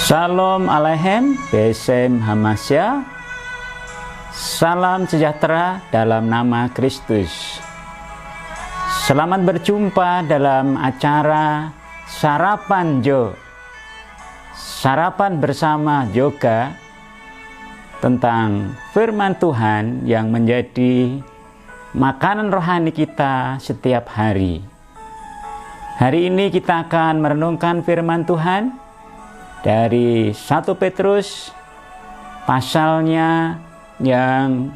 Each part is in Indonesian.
Shalom Aleichem, Besem Hamasya. Salam sejahtera dalam nama Kristus. Selamat berjumpa dalam acara Sarapan Jo. Sarapan bersama Yoga tentang firman Tuhan yang menjadi makanan rohani kita setiap hari. Hari ini kita akan merenungkan firman Tuhan dari 1 Petrus pasalnya yang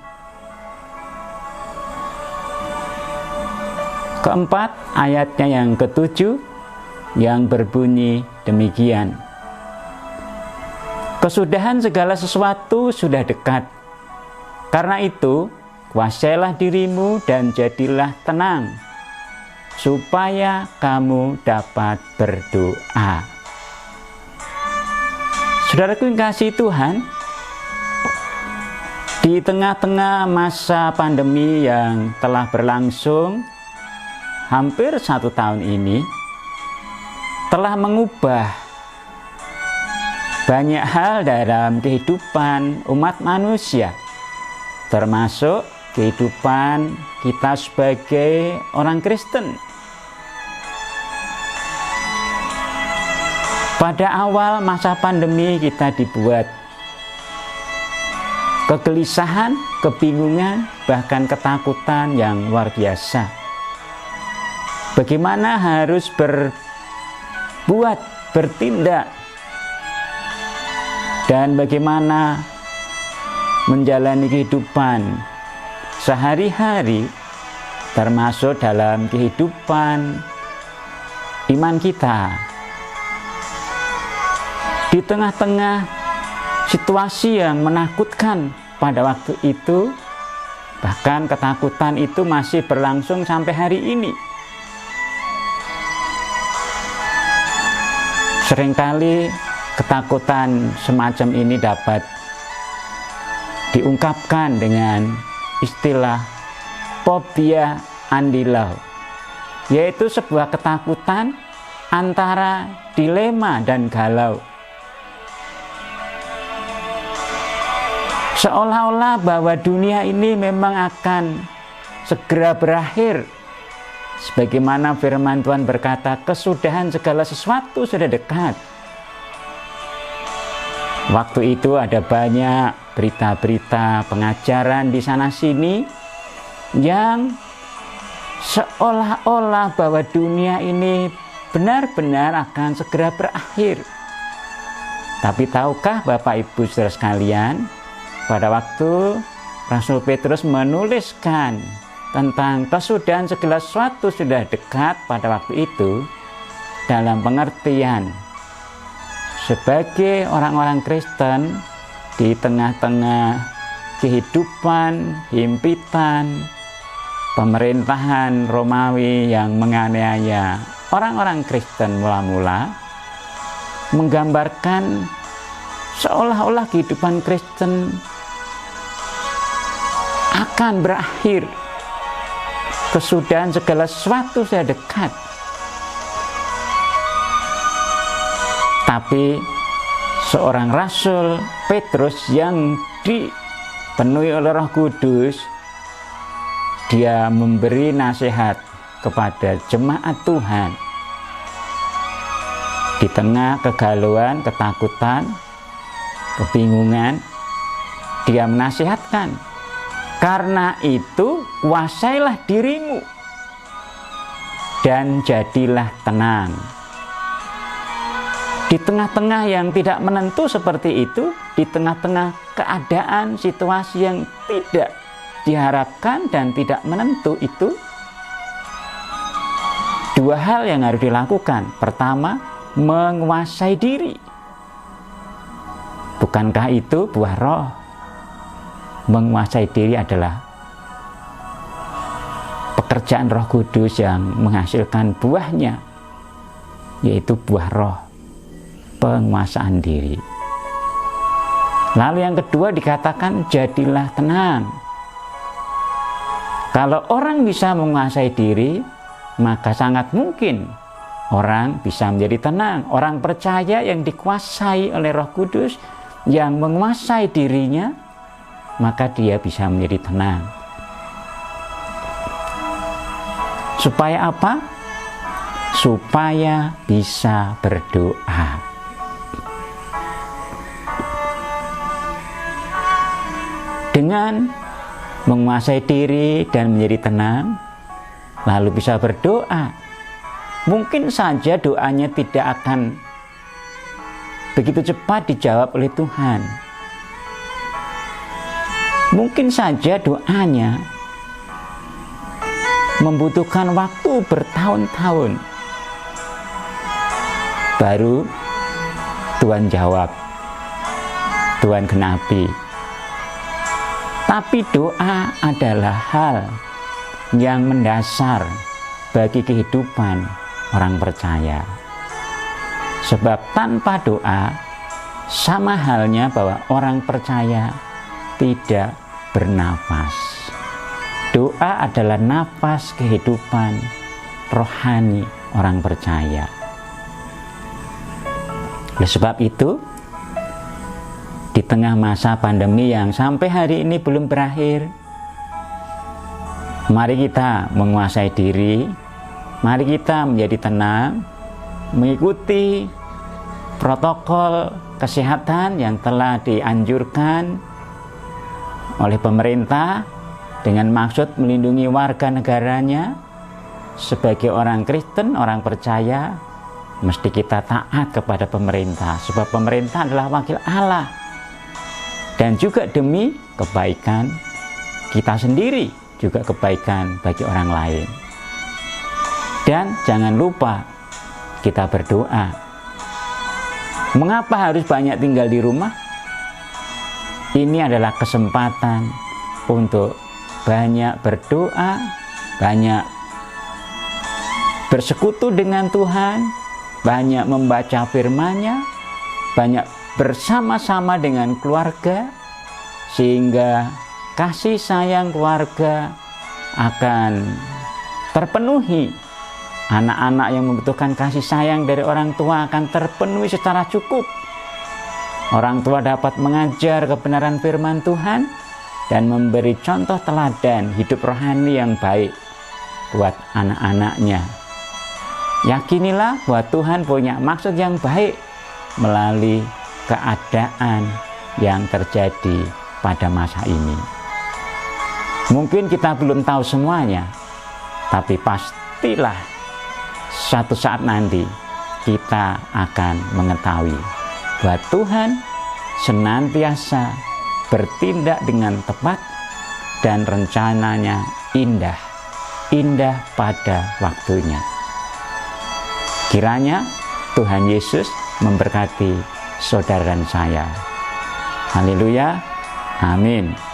keempat, ayatnya yang ke-7 yang berbunyi demikian. Kesudahan segala sesuatu sudah dekat. Karena itu, kuasailah dirimu dan jadilah tenang, supaya kamu dapat berdoa. Saudaraku yang kasih Tuhan, di tengah-tengah masa pandemi yang telah berlangsung hampir 1 tahun ini, telah mengubah banyak hal dalam kehidupan umat manusia, termasuk kehidupan kita sebagai orang Kristen. Pada awal masa pandemi kita dibuat kegelisahan, kebingungan, bahkan ketakutan yang luar biasa. Bagaimana harus berbuat, bertindak, dan bagaimana menjalani kehidupan sehari-hari, termasuk dalam kehidupan iman kita. Di tengah-tengah situasi yang menakutkan pada waktu itu, bahkan ketakutan itu masih berlangsung sampai hari ini. Seringkali ketakutan semacam ini dapat diungkapkan dengan istilah fobia andilau, yaitu sebuah ketakutan antara dilema dan galau. Seolah-olah bahwa dunia ini memang akan segera berakhir. Sebagaimana firman Tuhan berkata, kesudahan segala sesuatu sudah dekat. Waktu itu ada banyak berita-berita pengajaran di sana-sini yang seolah-olah bahwa dunia ini benar-benar akan segera berakhir. Tapi tahukah Bapak Ibu Saudara sekalian, pada waktu Rasul Petrus menuliskan tentang kesudahan segala sesuatu sudah dekat pada waktu itu, dalam pengertian sebagai orang-orang Kristen di tengah-tengah kehidupan himpitan pemerintahan Romawi yang menganiaya orang-orang Kristen mula-mula, menggambarkan seolah-olah kehidupan Kristen akan berakhir. Kesudahan segala sesuatu sudah dekat. Tapi seorang Rasul Petrus yang dipenuhi oleh Roh Kudus, dia memberi nasihat kepada jemaat Tuhan. Di tengah kegalauan, ketakutan, kebingungan, dia menasihatkan, karena itu kuasailah dirimu dan jadilah tenang. Di tengah-tengah yang tidak menentu seperti itu, di tengah-tengah keadaan situasi yang tidak diharapkan dan tidak menentu itu, dua hal yang harus dilakukan. Pertama, menguasai diri. Bukankah itu buah roh? Menguasai diri adalah pekerjaan Roh Kudus yang menghasilkan buahnya, yaitu buah roh, penguasaan diri. Lalu yang kedua dikatakan jadilah tenang. Kalau orang bisa menguasai diri, maka sangat mungkin orang bisa menjadi tenang. Orang percaya yang dikuasai oleh Roh Kudus, yang menguasai dirinya, maka dia bisa menjadi tenang. Supaya apa? Supaya bisa berdoa. Dengan menguasai diri dan menjadi tenang, lalu bisa berdoa. Mungkin saja doanya tidak akan begitu cepat dijawab oleh Tuhan. Mungkin saja doanya membutuhkan waktu bertahun-tahun. Baru Tuhan jawab, Tuhan genapi. Tapi doa adalah hal yang mendasar bagi kehidupan orang percaya. Sebab tanpa doa, sama halnya bahwa orang percaya tidak bernafas. Doa adalah nafas kehidupan rohani orang percaya. Oleh sebab itu, di tengah masa pandemi yang sampai hari ini belum berakhir, mari kita menguasai diri, mari kita menjadi tenang, mengikuti protokol kesehatan yang telah dianjurkan oleh pemerintah dengan maksud melindungi warga negaranya. Sebagai orang Kristen, orang percaya, mesti kita taat kepada pemerintah, sebab pemerintah adalah wakil Allah. Dan juga demi kebaikan kita sendiri, juga kebaikan bagi orang lain. Dan jangan lupa kita berdoa. Mengapa harus banyak tinggal di rumah? Ini adalah kesempatan untuk banyak berdoa, banyak bersekutu dengan Tuhan, banyak membaca firman-Nya, banyak bersama-sama dengan keluarga, sehingga kasih sayang keluarga akan terpenuhi. Anak-anak yang membutuhkan kasih sayang dari orang tua akan terpenuhi secara cukup. Orang tua dapat mengajar kebenaran firman Tuhan dan memberi contoh teladan hidup rohani yang baik buat anak-anaknya. Yakinilah bahwa Tuhan punya maksud yang baik melalui keadaan yang terjadi pada masa ini. Mungkin kita belum tahu semuanya, tapi pastilah suatu saat nanti kita akan mengetahui bahwa Tuhan senantiasa bertindak dengan tepat dan rencananya indah pada waktunya. Kiranya Tuhan Yesus memberkati saudara dan saya. Haleluya, amin.